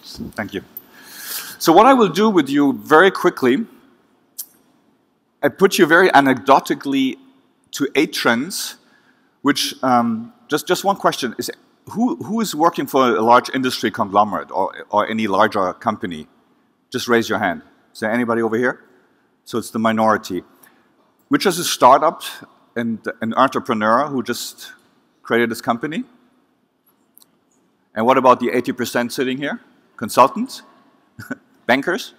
Thank you. So what I will do with you very quickly, I put you very anecdotically to 8 trends, which, just one question, is who is working for a large industry conglomerate or any larger company? Just raise your hand. Is there anybody over here? So it's the minority. Which is a startup and an entrepreneur who just created this company? And what about the 80% sitting here? Consultants? Bankers?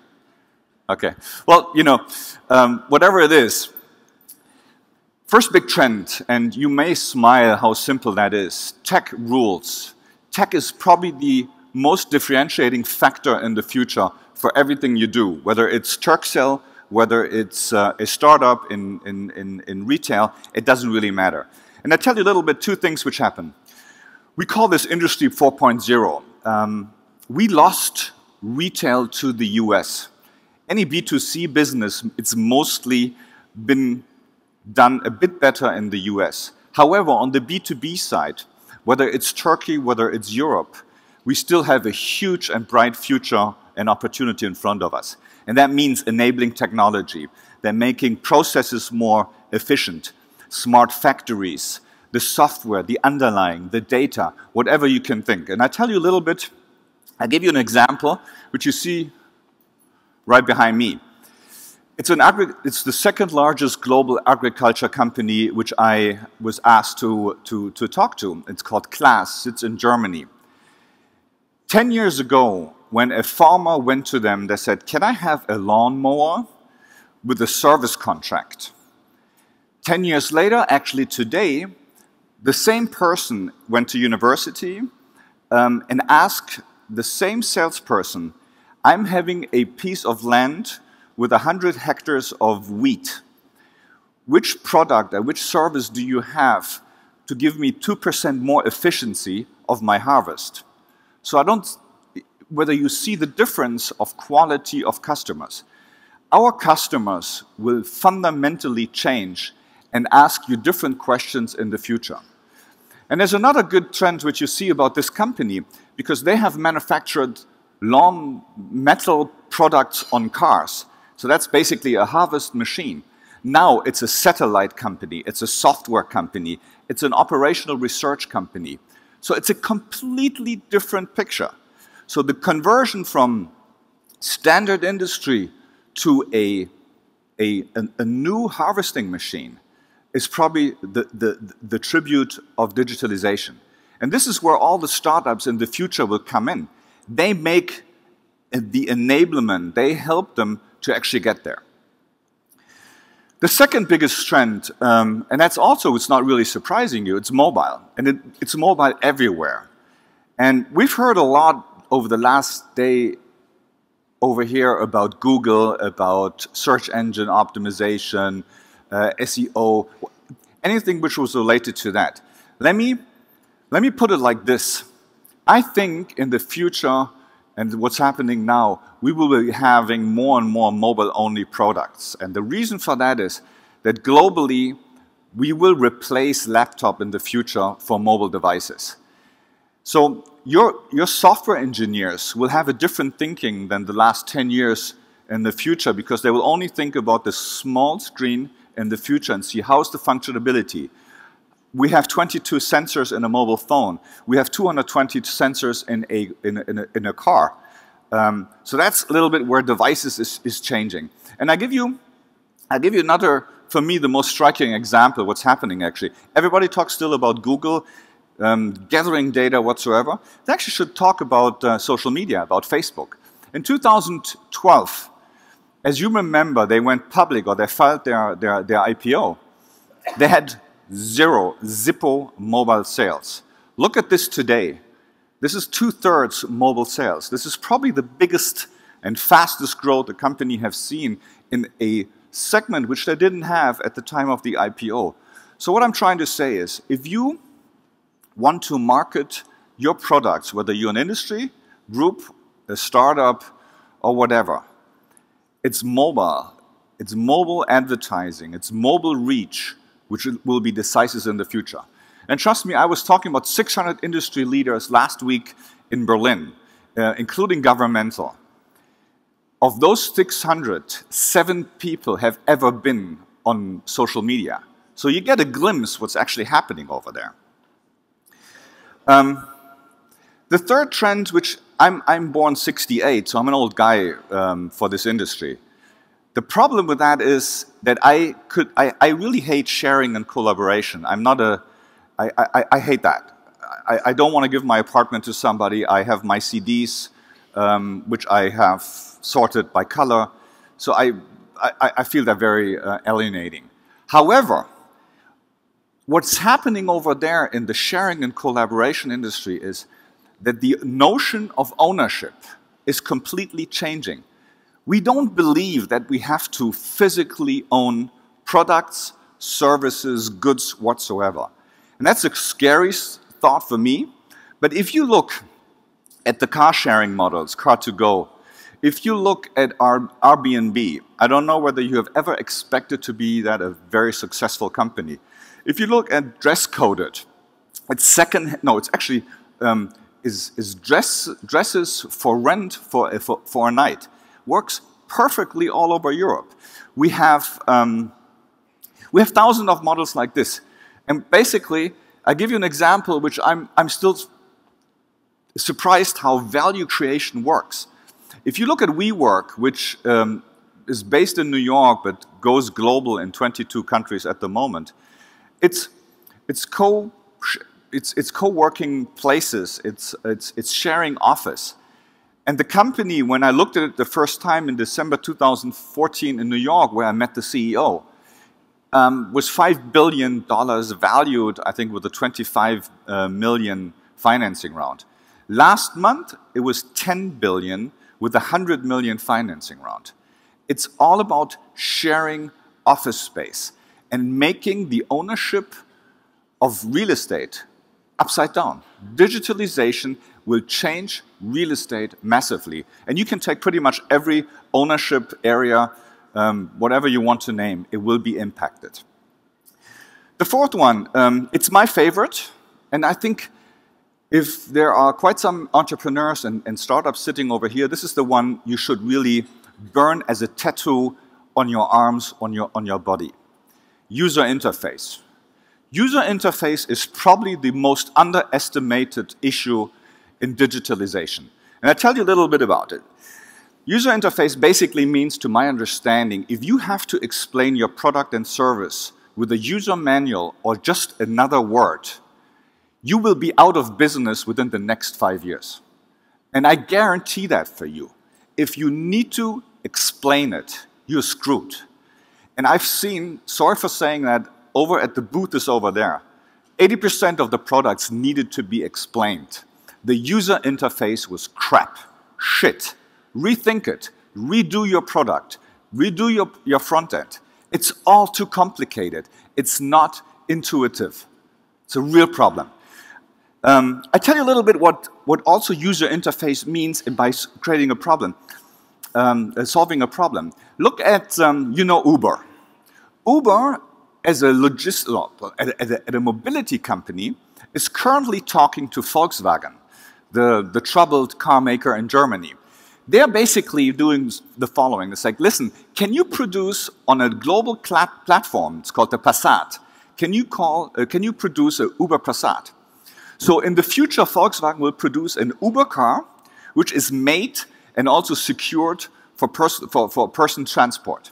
Okay. Well, you know, whatever it is, first big trend, and you may smile how simple that is, tech rules. Tech is probably the most differentiating factor in the future for everything you do, whether it's Turkcell, whether it's a startup in retail, it doesn't really matter. And I tell you a little bit 2 things which happen. We call this Industry 4.0. We lost retail to the US. Any B2C business, it's mostly been done a bit better in the US. However, on the B2B side, whether it's Turkey, whether it's Europe, we still have a huge and bright future and opportunity in front of us. And that means enabling technology. They're making processes more efficient, smart factories, the software, the underlying, the data, whatever you can think. And I tell you a little bit, I'll give you an example, which you see right behind me. It's the second largest global agriculture company which I was asked to talk to. It's called Claas, it's in Germany. 10 years ago, when a farmer went to them, they said, "Can I have a lawnmower with a service contract?" 10 years later, actually today, the same person went to university and asked the same salesperson, "I'm having a piece of land with 100 hectares of wheat. Which product or which service do you have to give me 2% more efficiency of my harvest?" So I don't, whether you see the difference of quality of customers. Our customers will fundamentally change and ask you different questions in the future. And there's another good trend which you see about this company, because they have manufactured long metal products on cars. So that's basically a harvest machine. Now it's a satellite company, it's a software company, it's an operational research company. So it's a completely different picture. So the conversion from standard industry to a new harvesting machine is probably the tribute of digitalization. And this is where all the startups in the future will come in. They make the enablement, they help them to actually get there. The second biggest trend, and that's also, it's not really surprising you, it's mobile. And it's mobile everywhere. And we've heard a lot over the last day over here about Google, about search engine optimization, SEO, anything which was related to that. Let me put it like this. I think in the future, and what's happening now, we will be having more and more mobile-only products. And the reason for that is that globally, we will replace laptop in the future for mobile devices. So your software engineers will have a different thinking than the last 10 years in the future, because they will only think about the small screen in the future and see how's the functionality. We have 22 sensors in a mobile phone. We have 220 sensors in a car. So that's a little bit where devices is changing. And I'll give you another, for me, the most striking example what's happening actually. Everybody talks still about Google, gathering data whatsoever. They actually should talk about social media, about Facebook. In 2012, as you remember, they went public, or they filed their IPO. They had zippo mobile sales. Look at this today. This is 2/3 mobile sales. This is probably the biggest and fastest growth the company has seen in a segment which they didn't have at the time of the IPO. So what I'm trying to say is, if you want to market your products, whether you're an industry, group, a startup, or whatever, it's mobile. It's mobile advertising. It's mobile reach, which will be decisive in the future. And trust me, I was talking about 600 industry leaders last week in Berlin. including governmental. Of those 600, 7 people have ever been on social media. So you get a glimpse what's actually happening over there. The third trend, which I'm born 68, so I'm an old guy for this industry. The problem with that is that I really hate sharing and collaboration. I hate that. I don't want to give my apartment to somebody. I have my CDs, which I have sorted by color. So I feel that very alienating. However, what's happening over there in the sharing and collaboration industry is that the notion of ownership is completely changing. We don't believe that we have to physically own products, services, goods whatsoever. And that's a scary thought for me. But if you look at the car sharing models, Car2Go, if you look at our Airbnb, I don't know whether you have ever expected to be that a very successful company. If you look at Dress Coded, it's actually dresses for rent for a night. Works perfectly all over Europe. We have thousands of models like this. And basically, I give you an example which I'm still surprised how value creation works. If you look at WeWork, which is based in New York but goes global in 22 countries at the moment, it's co-working places, it's sharing office. And the company, when I looked at it the first time in December 2014 in New York, where I met the CEO, was $5 billion valued, I think, with a 25 million financing round. Last month, it was 10 billion with a 100 million financing round. It's all about sharing office space and making the ownership of real estate upside down. Digitalization will change real estate massively. And you can take pretty much every ownership area, whatever you want to name, it will be impacted. The fourth one, it's my favorite, and I think if there are quite some entrepreneurs and startups sitting over here, this is the one you should really burn as a tattoo on your arms, on your body. User interface. User interface is probably the most underestimated issue in digitalization. And I'll tell you a little bit about it. User interface basically means, to my understanding, if you have to explain your product and service with a user manual or just another word, you will be out of business within the next 5 years. And I guarantee that for you. If you need to explain it, you're screwed. And I've seen, sorry for saying that, over at the booth is over there, 80% of the products needed to be explained. The user interface was crap, shit. Rethink it, redo your product, redo your front end. It's all too complicated. It's not intuitive. It's a real problem. I tell you a little bit what also user interface means by creating a problem, solving a problem. Look at, Uber. Uber, as a mobility company, is currently talking to Volkswagen, the troubled car maker in Germany. They're basically doing the following. It's like, listen, can you produce on a global platform, it's called the Passat, can you produce an Uber Passat? So in the future, Volkswagen will produce an Uber car, which is made and also secured for person transport.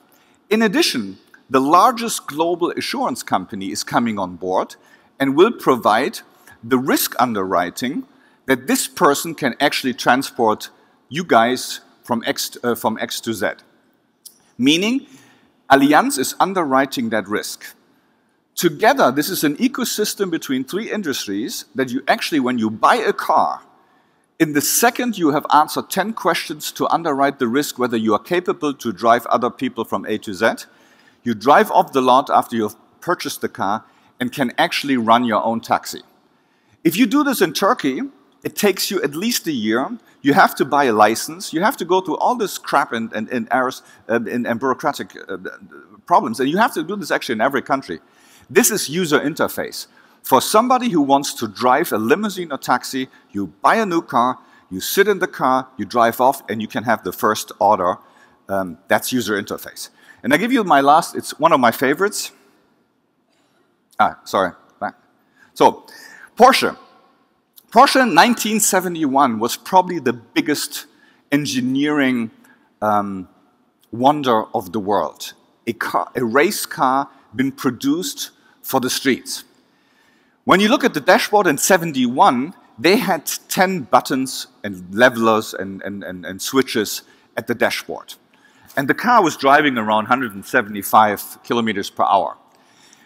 In addition, the largest global insurance company is coming on board and will provide the risk underwriting that this person can actually transport you guys from X to Z. Meaning, Allianz is underwriting that risk. Together, this is an ecosystem between 3 industries that you actually, when you buy a car, in the second you have answered 10 questions to underwrite the risk whether you are capable to drive other people from A to Z, you drive off the lot after you've purchased the car and can actually run your own taxi. If you do this in Turkey, it takes you at least a year. You have to buy a license. You have to go through all this crap and errors and bureaucratic problems. And you have to do this actually in every country. This is user interface. For somebody who wants to drive a limousine or taxi, you buy a new car, you sit in the car, you drive off, and you can have the first order. That's user interface. And I give you my last, it's one of my favorites. Sorry. So, Porsche. Porsche in 1971 was probably the biggest engineering wonder of the world. A race car been produced for the streets. When you look at the dashboard in 71, they had 10 buttons and levelers and switches at the dashboard. And the car was driving around 175 kilometers per hour.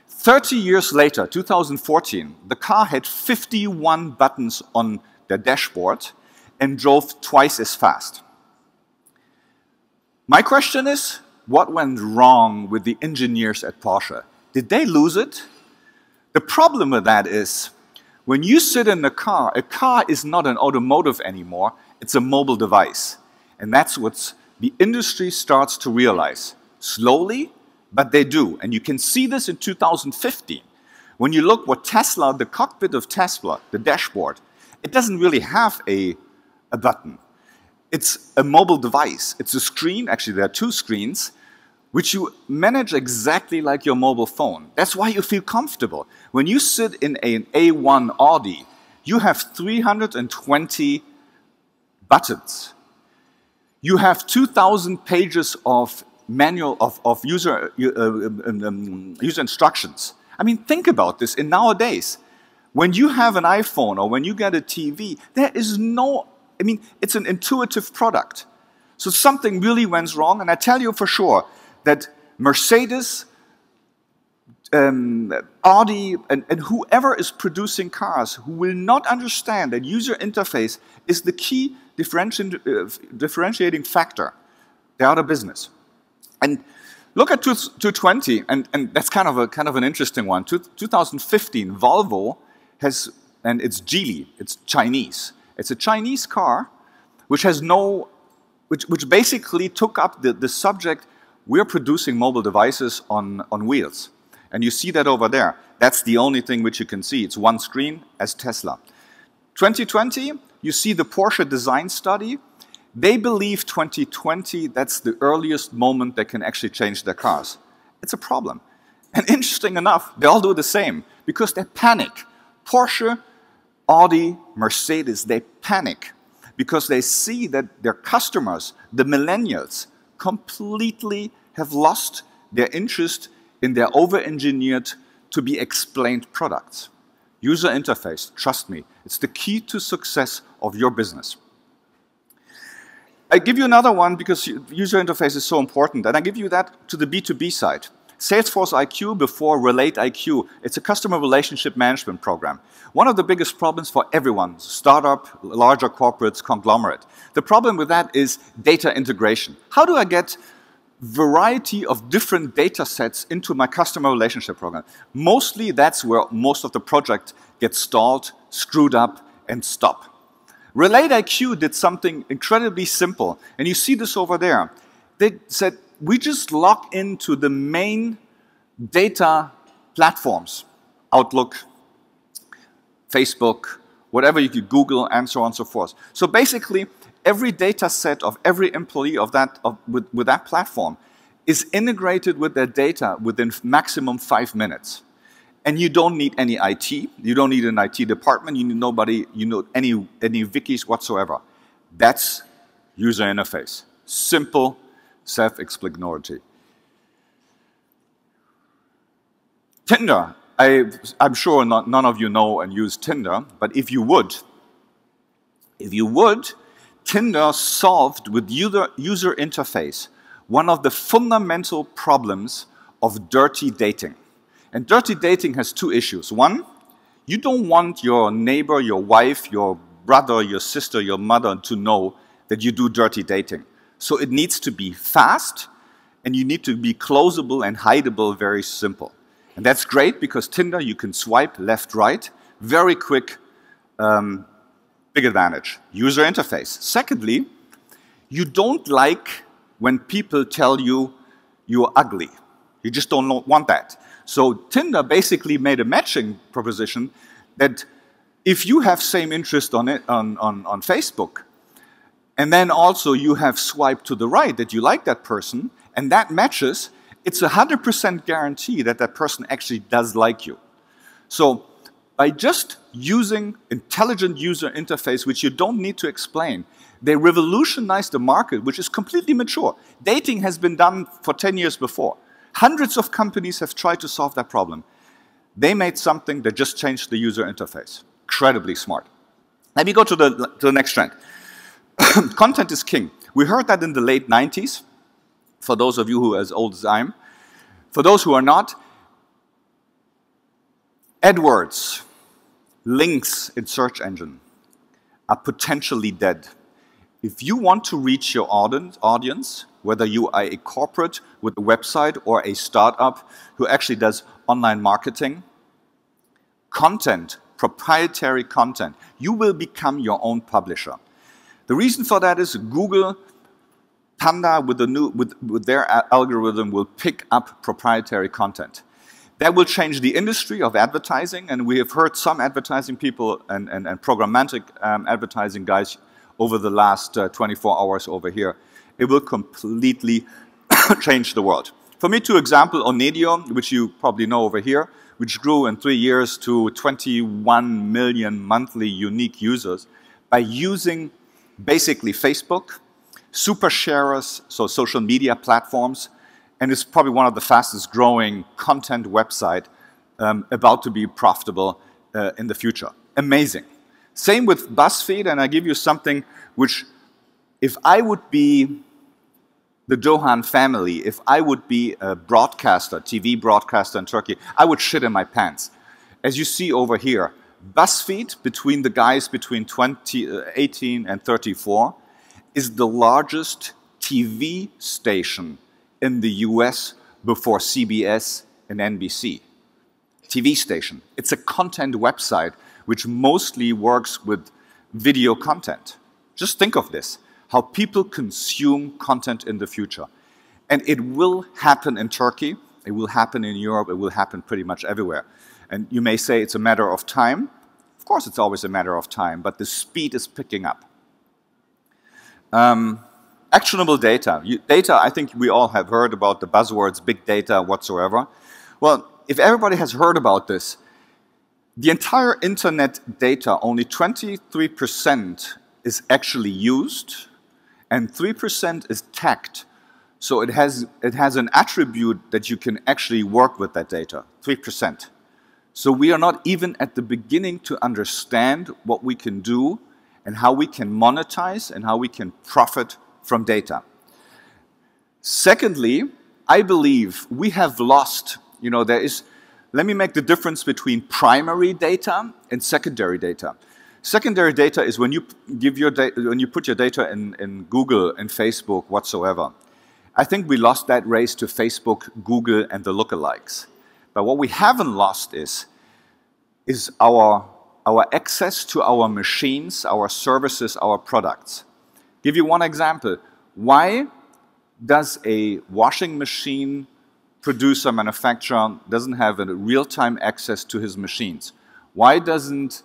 30 years later, 2014, the car had 51 buttons on the dashboard and drove twice as fast. My question is, what went wrong with the engineers at Porsche? Did they lose it? The problem with that is, when you sit in a car is not an automotive anymore, it's a mobile device. And that's what the industry starts to realize. Slowly, but they do. And you can see this in 2015. When you look what Tesla, the cockpit of Tesla, the dashboard, it doesn't really have a button. It's a mobile device. It's a screen, actually there are two screens, which you manage exactly like your mobile phone. That's why you feel comfortable. When you sit in an A1 Audi, you have 320 buttons. You have 2,000 pages of manual of user instructions. I mean, think about this. In nowadays, when you have an iPhone or when you get a TV, there is no, I mean, it's an intuitive product. So something really went wrong, and I tell you for sure that Mercedes, Audi, and whoever is producing cars who will not understand that user interface is the key differentiating factor, they're out of business. And look at 220, and that's kind of an interesting one. 2015, Volvo has, and it's Geely, it's Chinese. It's a Chinese car which has no, which basically took up the subject, we're producing mobile devices on wheels. And you see that over there. That's the only thing which you can see. It's one screen as Tesla. 2020, you see the Porsche design study. They believe 2020, that's the earliest moment they can actually change their cars. It's a problem. And interesting enough, they all do the same because they panic. Porsche, Audi, Mercedes, they panic because they see that their customers, the millennials, completely have lost their interest in their over-engineered, to be explained products. User interface, trust me, it's the key to success of your business. I give you another one because user interface is so important, and I give you that to the B2B side. Salesforce IQ before Relate IQ. It's a customer relationship management program. One of the biggest problems for everyone, startup, larger corporates, conglomerate. The problem with that is data integration. How do I get variety of different data sets into my customer relationship program? Mostly that's where most of the project gets stalled, screwed up, and stop. Relate IQ did something incredibly simple, and you see this over there. They said, we just log into the main data platforms, Outlook, Facebook, whatever you could Google, and so on and so forth. So basically, every data set of every employee of that, with that platform is integrated with their data within maximum 5 minutes. And you don't need any IT. You don't need an IT department. You need nobody, you know, any wikis whatsoever. That's user interface. Simple, self-explanatory. Tinder. I'm sure none of you know and use Tinder, but if you would, Tinder solved with user interface one of the fundamental problems of dirty dating. And dirty dating has two issues. One, you don't want your neighbor, your wife, your brother, your sister, your mother to know that you do dirty dating. So it needs to be fast, and you need to be closable and hideable, very simple. And that's great because Tinder, you can swipe left, right, very quick, big advantage. User interface. Secondly, you don't like when people tell you you're ugly. You just don't want that. So Tinder basically made a matching proposition that if you have same interest on Facebook, and then also you have swiped to the right that you like that person, and that matches, it's a 100% guarantee that that person actually does like you. So by just using intelligent user interface, which you don't need to explain, they revolutionized the market, which is completely mature. Dating has been done for 10 years before. Hundreds of companies have tried to solve that problem. They made something that just changed the user interface. Incredibly smart. Let me go to the next trend. Content is king. We heard that in the late 90s, for those of you who are as old as I am. For those who are not, AdWords, links in search engine are potentially dead. If you want to reach your audience, whether you are a corporate with a website or a startup who actually does online marketing, content, proprietary content, you will become your own publisher. The reason for that is Google, Panda with their algorithm will pick up proprietary content. That will change the industry of advertising, and we have heard some advertising people and programmatic advertising guys over the last 24 hours over here. It will completely change the world. For me, two examples, Onedio, which you probably know over here, which grew in 3 years to 21 million monthly unique users by using basically Facebook, super sharers, so social media platforms, and it's probably one of the fastest growing content website about to be profitable in the future. Amazing. Same with BuzzFeed, and I give you something which, if I would be the Doğan family, if I would be a broadcaster, TV broadcaster in Turkey, I would shit in my pants. As you see over here, BuzzFeed, between the guys between 18 and 34, is the largest TV station in the US before CBS and NBC. TV station. It's a content website which mostly works with video content. Just think of this, how people consume content in the future. And it will happen in Turkey, it will happen in Europe, it will happen pretty much everywhere. And you may say it's a matter of time. Of course it's always a matter of time, but the speed is picking up. Actionable data. Data, I think we all have heard about the buzzwords, big data, whatsoever. Well, if everybody has heard about this, the entire internet data, only 23% is actually used, and 3% is tagged. So it has an attribute that you can actually work with that data, 3%. So we are not even at the beginning to understand what we can do and how we can monetize and how we can profit from data. Secondly, I believe we have lost, let me make the difference between primary data and secondary data. Secondary data is when you put your data in Google and Facebook whatsoever. I think we lost that race to Facebook, Google, and the lookalikes. But what we haven't lost is our access to our machines, our services, our products. Give you one example. Why does a washing machine producer, manufacturer doesn't have a real-time access to his machines? Why doesn't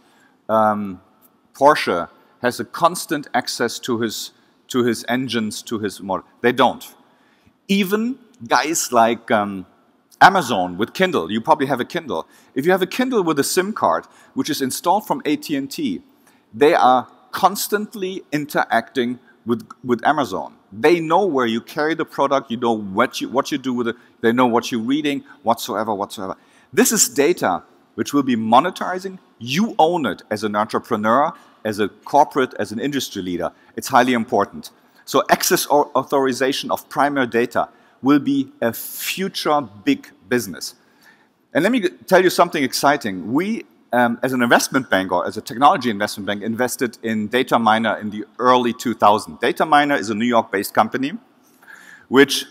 Porsche has a constant access to his engines, to his motor? They don't. Even guys like Amazon with Kindle, you probably have a Kindle. If you have a Kindle with a SIM card, which is installed from AT&T, they are constantly interacting with Amazon. They know where you carry the product, you know what you do with it, they know what you're reading, whatsoever. This is data which will be monetizing. You own it as an entrepreneur, as a corporate, as an industry leader. It's highly important. So access or authorization of primary data will be a future big business. And let me tell you something exciting. We, as an investment bank or as a technology investment bank, invested in Dataminer in the early 2000s. Dataminer is a New York-based company, which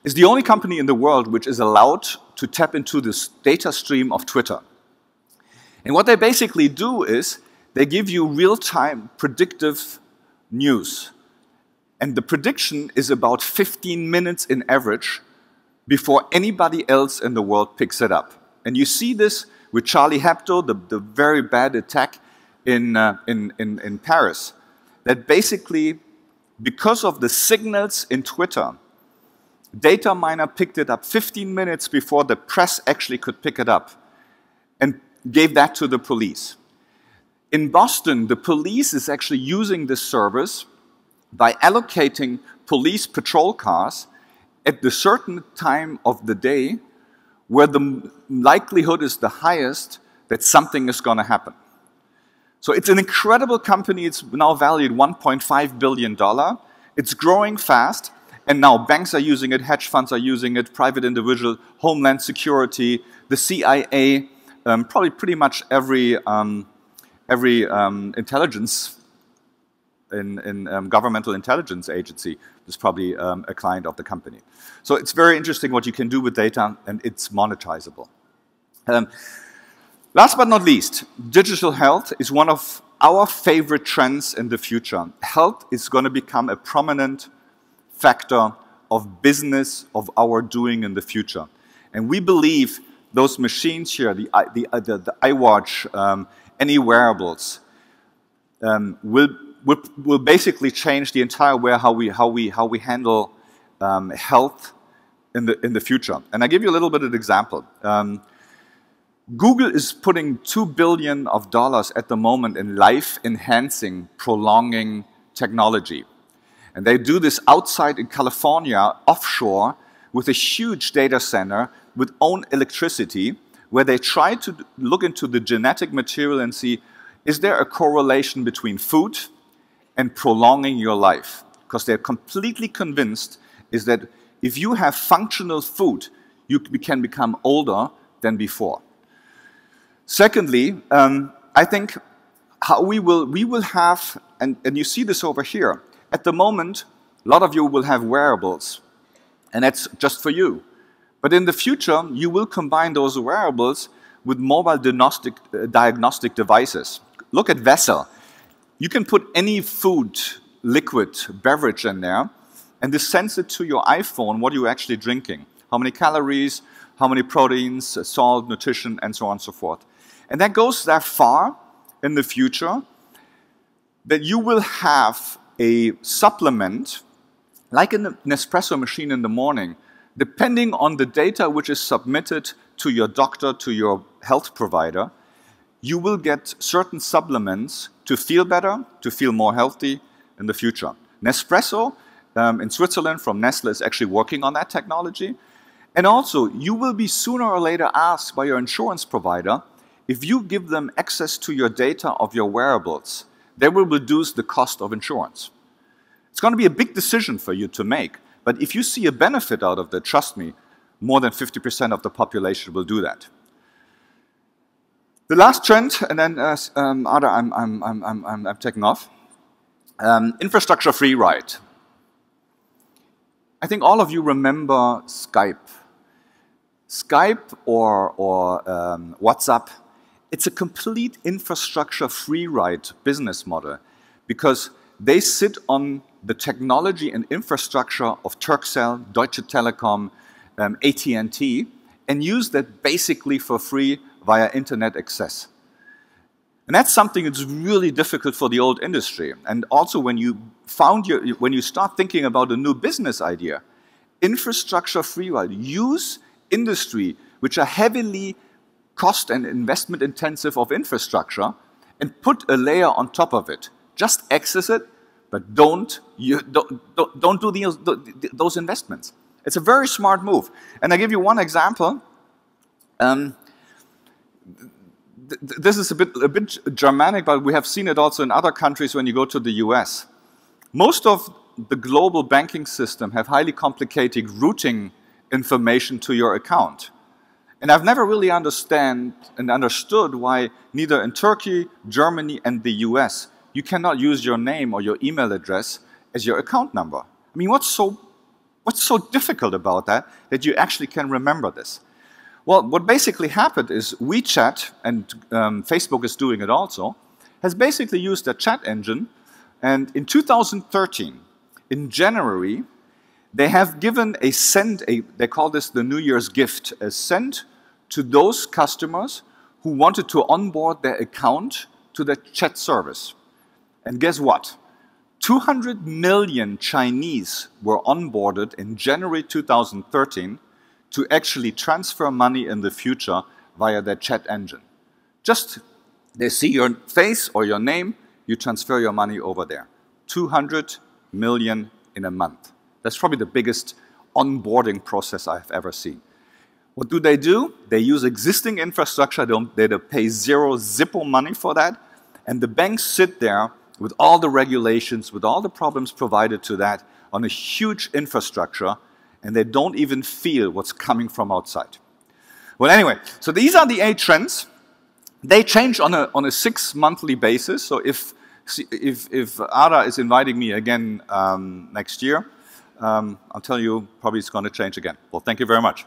is the only company in the world which is allowed to tap into this data stream of Twitter. And what they basically do is they give you real-time predictive news. And the prediction is about 15 minutes in average before anybody else in the world picks it up. And you see this with Charlie Hebdo, the very bad attack in Paris, that basically because of the signals in Twitter, data miner picked it up 15 minutes before the press actually could pick it up and gave that to the police. In Boston, the police is actually using this service by allocating police patrol cars at the certain time of the day where the likelihood is the highest that something is going to happen. So it's an incredible company. It's now valued $1.5 billion. It's growing fast, and now banks are using it, hedge funds are using it, private individual, Homeland Security, the CIA, probably pretty much every intelligence in governmental intelligence agency is probably a client of the company. So it's very interesting what you can do with data, and it's monetizable. Last but not least, digital health is one of our favorite trends in the future. Health is going to become a prominent factor of business, of our doing in the future. And we believe those machines here, the iWatch, any wearables, will basically change the entire way how we handle health in the future. And I give you a little bit of an example. Google is putting $2 billion at the moment in life-enhancing, prolonging technology. And they do this outside in California, offshore, with a huge data center with own electricity, where they try to look into the genetic material and see, is there a correlation between food and prolonging your life? Because they're completely convinced is that if you have functional food, you can become older than before. Secondly, I think how we will have, and you see this over here, at the moment, a lot of you will have wearables, and that's just for you. But in the future, you will combine those wearables with mobile diagnostic devices. Look at Vessel. You can put any food, liquid, beverage in there, and this sends it to your iPhone what you're actually drinking. How many calories, how many proteins, salt, nutrition, and so on and so forth. And that goes that far in the future that you will have a supplement, like an espresso machine in the morning, depending on the data which is submitted to your doctor, to your health provider, you will get certain supplements to feel better, to feel more healthy in the future. Nespresso in Switzerland from Nestle is actually working on that technology. And also, you will be sooner or later asked by your insurance provider, if you give them access to your data of your wearables, they will reduce the cost of insurance. It's going to be a big decision for you to make, but if you see a benefit out of that, trust me, more than 50% of the population will do that. The last trend, and then Ada, I'm taking off. Infrastructure free ride. I think all of you remember Skype. Skype or WhatsApp, it's a complete infrastructure free ride business model because they sit on the technology and infrastructure of Turkcell, Deutsche Telekom, AT&T, and use that basically for free via internet access. And that's something that's really difficult for the old industry. And also when you start thinking about a new business idea, infrastructure free ride, use industry which are heavily cost and investment intensive of infrastructure and put a layer on top of it. Just access it, but don't do those investments. It's a very smart move. And I give you one example. This is a bit Germanic, but we have seen it also in other countries when you go to the US. Most of the global banking system have highly complicated routing information to your account. And I've never really understood why neither in Turkey, Germany, and the US, you cannot use your name or your email address as your account number. I mean, what's so difficult about that you actually can remember this? Well, what basically happened is WeChat, and Facebook is doing it also, has basically used a chat engine. And in 2013, in January, they have given a send, they call this the New Year's gift, a send to those customers who wanted to onboard their account to the chat service. And guess what? 200 million Chinese were onboarded in January 2013 to actually transfer money in the future via their chat engine. Just, they see your face or your name, you transfer your money over there. 200 million in a month. That's probably the biggest onboarding process I've ever seen. What do? They use existing infrastructure, they pay zero Zippo money for that, and the banks sit there with all the regulations, with all the problems provided to that, on a huge infrastructure, and they don't even feel what's coming from outside. Well, anyway, so these are the 8 trends. They change on a 6-monthly basis. So if Ada is inviting me again next year, I'll tell you probably it's going to change again. Well, thank you very much.